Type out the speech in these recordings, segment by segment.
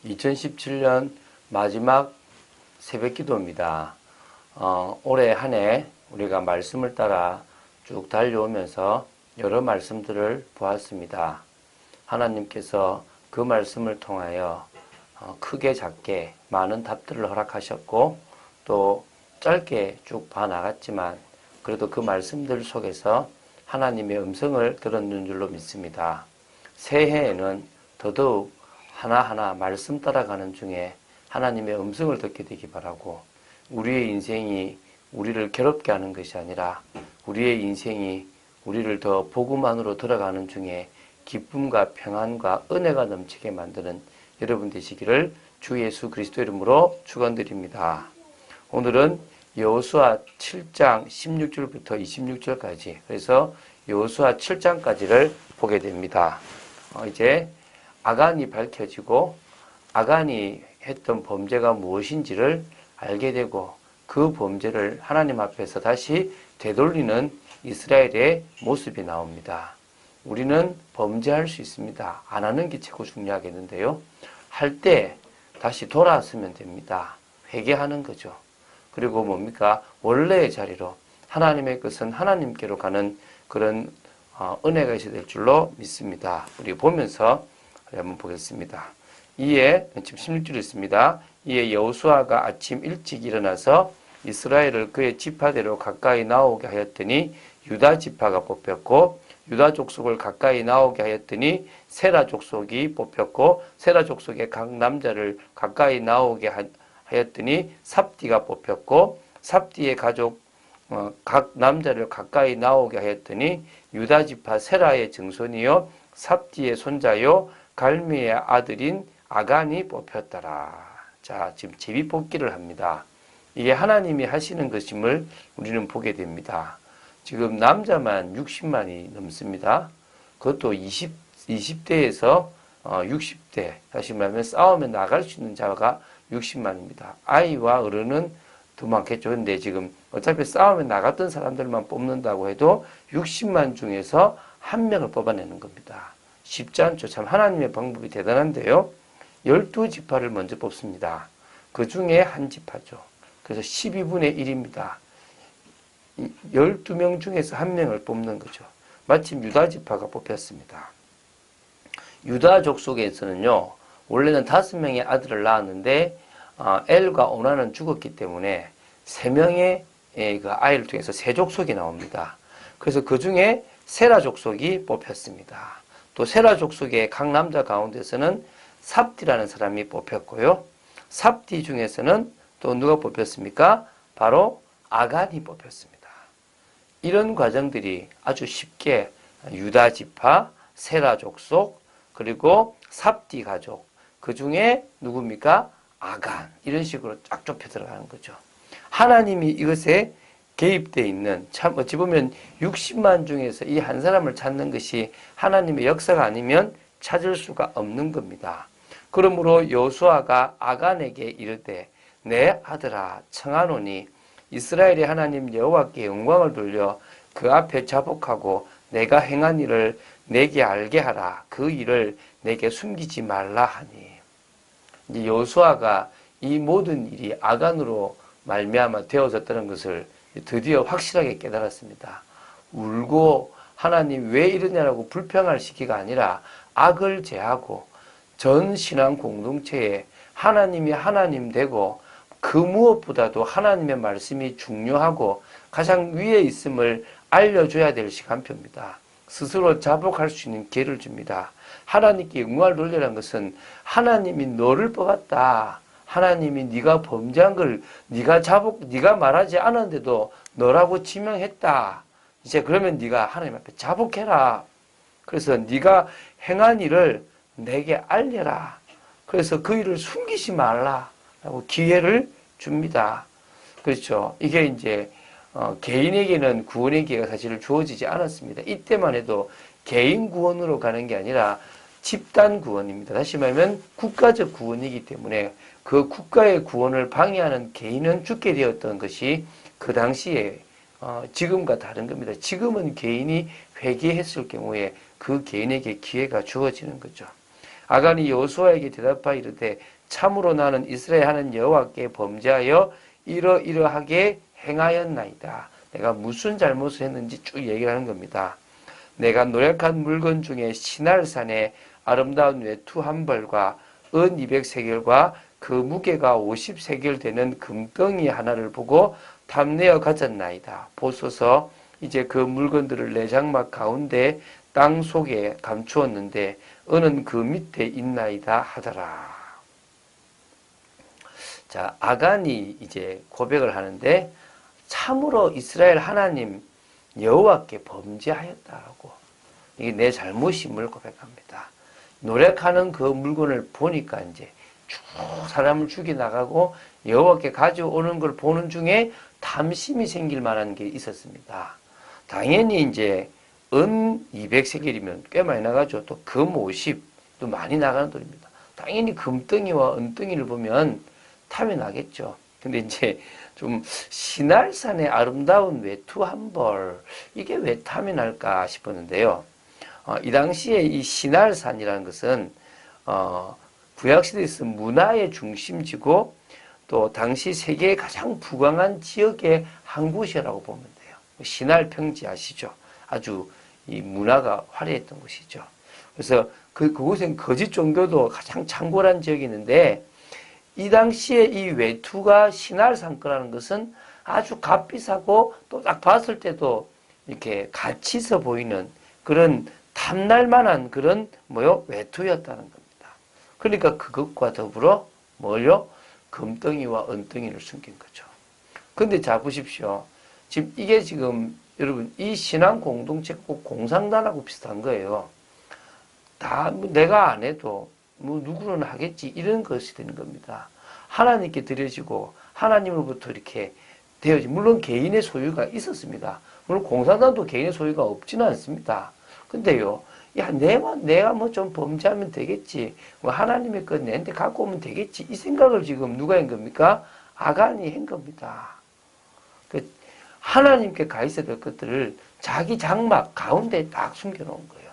2017년 마지막 새벽 기도입니다. 올해 한 해 우리가 말씀을 따라 쭉 달려오면서 여러 말씀들을 보았습니다. 하나님께서 그 말씀을 통하여 크게 작게 많은 답들을 허락하셨고 또 짧게 쭉 봐나갔지만 그래도 그 말씀들 속에서 하나님의 음성을 들었는 줄로 믿습니다. 새해에는 더더욱 하나하나 말씀 따라가는 중에 하나님의 음성을 듣게 되기 바라고, 우리의 인생이 우리를 괴롭게 하는 것이 아니라 우리의 인생이 우리를 더 복음 안으로 들어가는 중에 기쁨과 평안과 은혜가 넘치게 만드는 여러분 되시기를 주 예수 그리스도 이름으로 축원드립니다. 오늘은 여호수아 7장 16절부터 26절까지, 그래서 여호수아 7장까지를 보게 됩니다. 이제 아간이 밝혀지고 아간이 했던 범죄가 무엇인지를 알게 되고 그 범죄를 하나님 앞에서 다시 되돌리는 이스라엘의 모습이 나옵니다. 우리는 범죄할 수 있습니다. 안 하는 게 최고 중요하겠는데요. 할 때 다시 돌아서면 됩니다. 회개하는 거죠. 그리고 뭡니까? 원래의 자리로, 하나님의 것은 하나님께로 가는 그런 은혜가 있어야 될 줄로 믿습니다. 우리 보면서 한번 보겠습니다. 이에 지금 16절에 있습니다. 이에 여호수아가 아침 일찍 일어나서 이스라엘을 그의 지파대로 가까이 나오게 하였더니 유다 지파가 뽑혔고, 유다 족속을 가까이 나오게 하였더니 세라 족속이 뽑혔고, 세라 족속의 각 남자를 가까이 나오게 하였더니 삽디가 뽑혔고, 삽디의 가족 각 남자를 가까이 나오게 하였더니 유다 지파 세라의 증손이요 삽디의 손자요 갈미의 아들인 아간이 뽑혔더라. 자, 지금 제비뽑기를 합니다. 이게 하나님이 하시는 것임을 우리는 보게 됩니다. 지금 남자만 60만이 넘습니다. 그것도 20대에서 60대, 다시 말하면 싸우면 나갈 수 있는 자가 60만입니다. 아이와 어른은 더 많겠죠. 근데 지금 어차피 싸우면 나갔던 사람들만 뽑는다고 해도 60만 중에서 한 명을 뽑아내는 겁니다. 쉽지 않죠. 참 하나님의 방법이 대단한데요. 12지파를 먼저 뽑습니다. 그 중에 한 지파죠. 그래서 12분의 1입니다. 12명 중에서 한 명을 뽑는 거죠. 마침 유다 지파가 뽑혔습니다. 유다 족속에서는요, 원래는 5명의 아들을 낳았는데 엘과 오나는 죽었기 때문에 3명의 그 아이를 통해서 세 족속이 나옵니다. 그래서 그 중에 세라 족속이 뽑혔습니다. 또 세라 족속의 각 남자 가운데서는 삽디라는 사람이 뽑혔고요. 삽디 중에서는 또 누가 뽑혔습니까? 바로 아간이 뽑혔습니다. 이런 과정들이 아주 쉽게 유다 지파, 세라 족속, 그리고 삽디 가족, 그 중에 누굽니까? 아간, 이런 식으로 쫙 좁혀 들어가는 거죠. 하나님이 이것에 개입되어 있는, 참 어찌 보면 60만 중에서 이 한 사람을 찾는 것이 하나님의 역사가 아니면 찾을 수가 없는 겁니다. 그러므로 여호수아가 아간에게 이르되 내 아들아 청하노니 이스라엘의 하나님 여호와께 영광을 돌려 그 앞에 자복하고 내가 행한 일을 내게 알게 하라. 그 일을 내게 숨기지 말라 하니. 이제 여호수아가 이 모든 일이 아간으로 말미암아 되어졌다는 것을 드디어 확실하게 깨달았습니다. 울고 하나님 왜 이러냐라고 불평할 시기가 아니라 악을 제하고 전 신앙 공동체에 하나님이 하나님 되고 그 무엇보다도 하나님의 말씀이 중요하고 가장 위에 있음을 알려줘야 될 시간표입니다. 스스로 자복할 수 있는 기회를 줍니다. 하나님께 영광을 돌리라는 것은 하나님이 너를 뽑았다. 하나님이 네가 범죄한 걸 네가 말하지 않았는데도 너라고 지명했다. 이제 그러면 네가 하나님 앞에 자복해라. 그래서 네가 행한 일을 내게 알려라. 그래서 그 일을 숨기지 말라라고 기회를 줍니다. 그렇죠. 이게 이제 개인에게는 구원의 기회가 사실 주어지지 않았습니다. 이때만 해도 개인 구원으로 가는 게 아니라 집단 구원입니다. 다시 말하면 국가적 구원이기 때문에 그 국가의 구원을 방해하는 개인은 죽게 되었던 것이 그 당시에 지금과 다른 겁니다. 지금은 개인이 회개했을 경우에 그 개인에게 기회가 주어지는 거죠. 아간이 여호수아에게 대답하여 이르되 참으로 나는 이스라엘 하는 여호와께 범죄하여 이러이러하게 행하였나이다. 내가 무슨 잘못을 했는지 쭉 얘기를 하는 겁니다. 내가 노력한 물건 중에 시날산의 아름다운 외투 한 벌과 은 200세겔과 그 무게가 50세겔 되는 금덩이 하나를 보고 탐내어 가졌나이다. 보소서 이제 그 물건들을 내 장막 가운데 땅 속에 감추었는데 은은 그 밑에 있나이다 하더라. 자, 아간이 이제 고백을 하는데 참으로 이스라엘 하나님 여호와께 범죄하였다라고, 이게 내 잘못임을 고백합니다. 노력하는 그 물건을 보니까 이제 쭉 사람을 죽여 나가고 여호와께 가져오는 걸 보는 중에 탐심이 생길 만한 게 있었습니다. 당연히 이제 은 200세겔이면 꽤 많이 나가죠. 또 금 50도 많이 나가는 돈입니다. 당연히 금덩이와 은덩이를 보면 탐이 나겠죠. 근데 이제 좀 시날산의 아름다운 외투 한 벌, 이게 왜 탐이 날까 싶었는데요. 이 당시에 이 시날산이라는 것은 구약시대에서 문화의 중심지고 또 당시 세계의 가장 부강한 지역의 한 곳이라고 보면 돼요. 시날 평지 아시죠? 아주 이 문화가 화려했던 곳이죠. 그래서 그곳엔 거짓 종교도 가장 창궐한 지역이 있는데, 이 당시에 이 외투가 시날산 거라는 것은 아주 값비싸고 또 딱 봤을 때도 이렇게 가치 있어 보이는 그런 탐날 만한 그런 외투였다는 겁니다. 그러니까 그것과 더불어 뭘요? 금덩이와 은덩이를 숨긴 거죠. 근데 자 보십시오. 지금 이게 지금 여러분 이 신앙 공동체가 꼭 공상단하고 비슷한 거예요. 다 내가 안 해도 누구는 하겠지, 이런 것이 되는 겁니다. 하나님께 드려지고 하나님으로부터 이렇게 되어지, 물론 개인의 소유가 있었습니다. 물론 공산당도 개인의 소유가 없지는 않습니다. 근데요, 야, 내가 뭐 좀 범죄하면 되겠지, 뭐 하나님의 것 내한테 갖고 오면 되겠지, 이 생각을 지금 누가 한 겁니까? 아간이 한 겁니다. 하나님께 가 있어야 될 것들을 자기 장막 가운데 딱 숨겨놓은 거예요.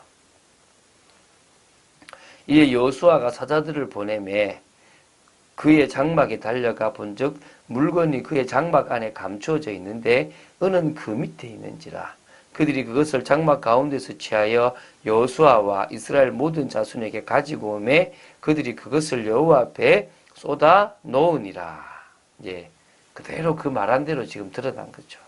이에 여호수아가 사자들을 보내매 그의 장막에 달려가 본즉 물건이 그의 장막 안에 감추어져 있는데 은은 그 밑에 있는지라. 그들이 그것을 장막 가운데서 취하여 여호수아와 이스라엘 모든 자손에게 가지고 오매 그들이 그것을 여호와 앞에 쏟아 놓으니라. 이제 그대로 그 말한 대로 지금 드러난 거죠.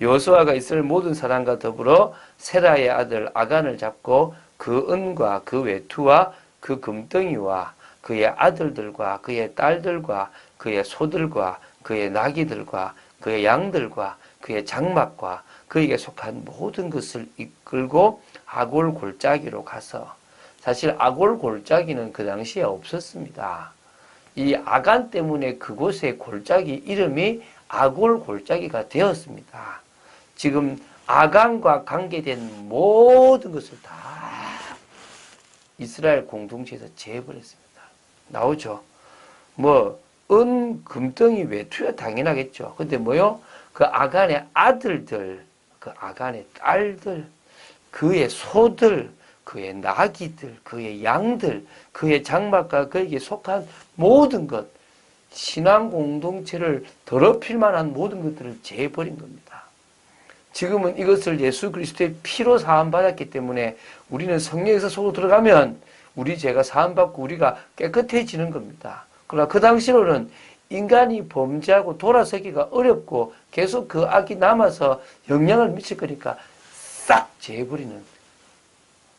여호수아가 이스라엘 모든 사람과 더불어 세라의 아들 아간을 잡고 그 은과 그 외투와 그 금덩이와 그의 아들들과 그의 딸들과 그의 소들과 그의 나귀들과 그의 양들과 그의 장막과 그에게 속한 모든 것을 이끌고 아골 골짜기로 가서, 사실 아골 골짜기는 그 당시에 없었습니다. 이 아간 때문에 그곳의 골짜기 이름이 아골 골짜기가 되었습니다. 지금 아간과 관계된 모든 것을 다 이스라엘 공동체에서 제해버렸습니다. 나오죠. 은, 금덩이, 외투야 당연하겠죠. 근데 그 아간의 아들들, 그 아간의 딸들, 그의 소들, 그의 나귀들, 그의 양들, 그의 장막과 그에게 속한 모든 것, 신앙 공동체를 더럽힐 만한 모든 것들을 제해버린 겁니다. 지금은 이것을 예수 그리스도의 피로 사함받았기 때문에 우리는 성령에서 속으로 들어가면 우리 죄가 사함받고 우리가 깨끗해지는 겁니다. 그러나 그 당시로는 인간이 범죄하고 돌아서기가 어렵고 계속 그 악이 남아서 영향을 미칠 거니까 싹 제해버리는,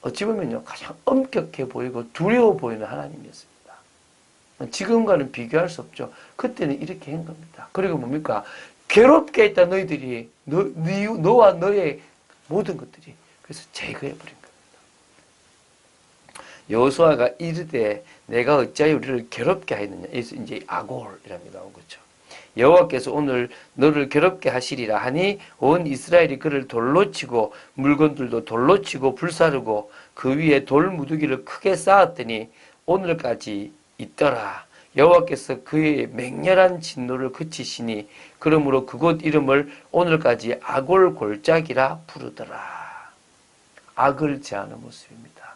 어찌 보면요 가장 엄격해 보이고 두려워 보이는 하나님이었습니다. 지금과는 비교할 수 없죠. 그때는 이렇게 한 겁니다. 그리고 뭡니까? 괴롭게 했다 너희들이, 너와 너의 모든 것들이. 그래서 제거해버린 겁니다. 여호수아가 이르되 내가 어찌하여 우리를 괴롭게 하였느냐. 여기서 이제 아골이라는 게 나온 거죠. 여호와께서 오늘 너를 괴롭게 하시리라 하니 온 이스라엘이 그를 돌로 치고 물건들도 돌로 치고 불사르고 그 위에 돌 무더기를 크게 쌓았더니 오늘까지 있더라. 여호와께서 그의 맹렬한 진노를 그치시니 그러므로 그곳 이름을 오늘까지 아골 골짜기라 부르더라. 악을 제하는 모습입니다.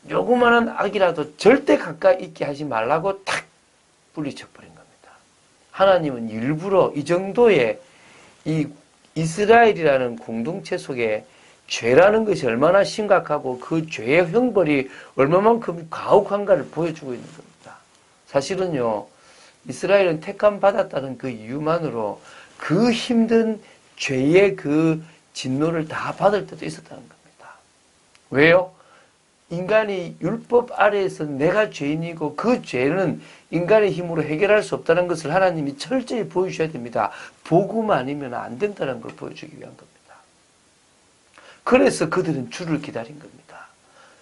조그마한 악이라도 절대 가까이 있게 하지 말라고 탁 물리쳐버린 겁니다. 하나님은 일부러 이 정도의 이 이스라엘이라는 공동체 속에 죄라는 것이 얼마나 심각하고 그 죄의 형벌이 얼마만큼 가혹한가를 보여주고 있는 겁니다. 사실은요, 이스라엘은 택함 받았다는 그 이유만으로 그 힘든 죄의 그 진노를 다 받을 때도 있었다는 겁니다. 왜요? 인간이 율법 아래에서 내가 죄인이고 그 죄는 인간의 힘으로 해결할 수 없다는 것을 하나님이 철저히 보여주셔야 됩니다. 복음 아니면 안 된다는 걸 보여주기 위한 겁니다. 그래서 그들은 주를 기다린 겁니다.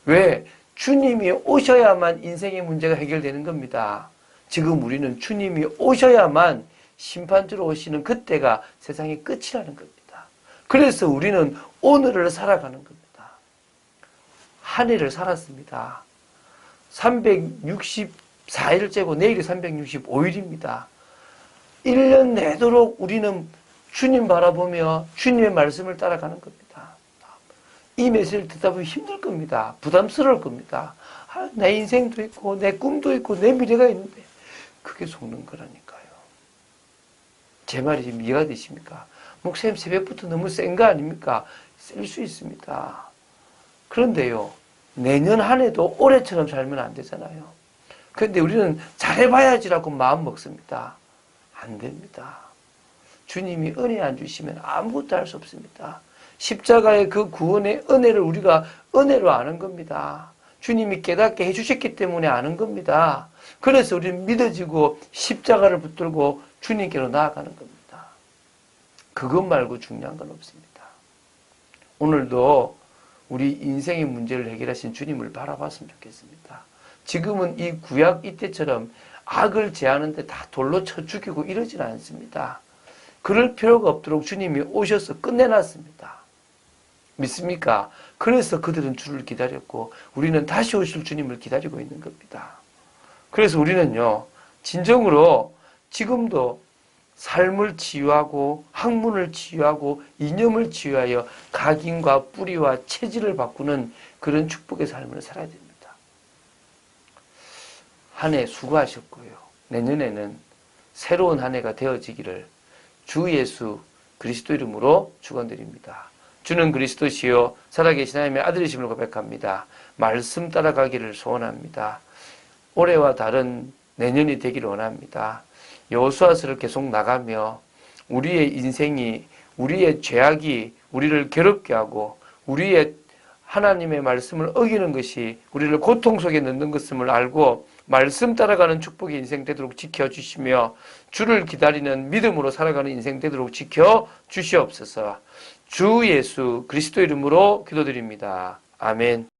왜? 주님이 오셔야만 인생의 문제가 해결되는 겁니다. 지금 우리는 주님이 오셔야만 심판주로 오시는 그때가 세상의 끝이라는 겁니다. 그래서 우리는 오늘을 살아가는 겁니다. 한 해를 살았습니다. 364일째고 내일이 365일입니다. 1년 내도록 우리는 주님 바라보며 주님의 말씀을 따라가는 겁니다. 이 메시지를 듣다 보면 힘들 겁니다. 부담스러울 겁니다. 내 인생도 있고 내 꿈도 있고 내 미래가 있는데 그게 속는 거라니까요. 제 말이 지금 이해가 되십니까? 목사님 새벽부터 너무 센 거 아닙니까? 쓸 수 있습니다. 그런데요, 내년 한 해도 올해처럼 살면 안 되잖아요. 그런데 우리는 잘해봐야지라고 마음 먹습니다. 안 됩니다. 주님이 은혜 안 주시면 아무것도 할 수 없습니다. 십자가의 그 구원의 은혜를 우리가 은혜로 아는 겁니다. 주님이 깨닫게 해주셨기 때문에 아는 겁니다. 그래서 우리는 믿어지고 십자가를 붙들고 주님께로 나아가는 겁니다. 그것 말고 중요한 건 없습니다. 오늘도 우리 인생의 문제를 해결하신 주님을 바라봤으면 좋겠습니다. 지금은 이 구약 이때처럼 악을 제하는데 다 돌로 쳐 죽이고 이러진 않습니다. 그럴 필요가 없도록 주님이 오셔서 끝내놨습니다. 믿습니까? 그래서 그들은 주를 기다렸고 우리는 다시 오실 주님을 기다리고 있는 겁니다. 그래서 우리는요, 진정으로 지금도 삶을 치유하고 학문을 치유하고 이념을 치유하여 각인과 뿌리와 체질을 바꾸는 그런 축복의 삶을 살아야 됩니다. 한 해 수고하셨고요. 내년에는 새로운 한 해가 되어지기를 주 예수 그리스도 이름으로 축원드립니다. 주는 그리스도시요 살아계신 하나님의 아들이심을 고백합니다. 말씀 따라가기를 소원합니다. 올해와 다른 내년이 되기를 원합니다. 여호수아서를 계속 나가며 우리의 인생이, 우리의 죄악이 우리를 괴롭게 하고 우리의 하나님의 말씀을 어기는 것이 우리를 고통 속에 넣는 것임을 알고 말씀 따라가는 축복의 인생 되도록 지켜주시며 주를 기다리는 믿음으로 살아가는 인생 되도록 지켜주시옵소서. 주 예수 그리스도 이름으로 기도드립니다. 아멘.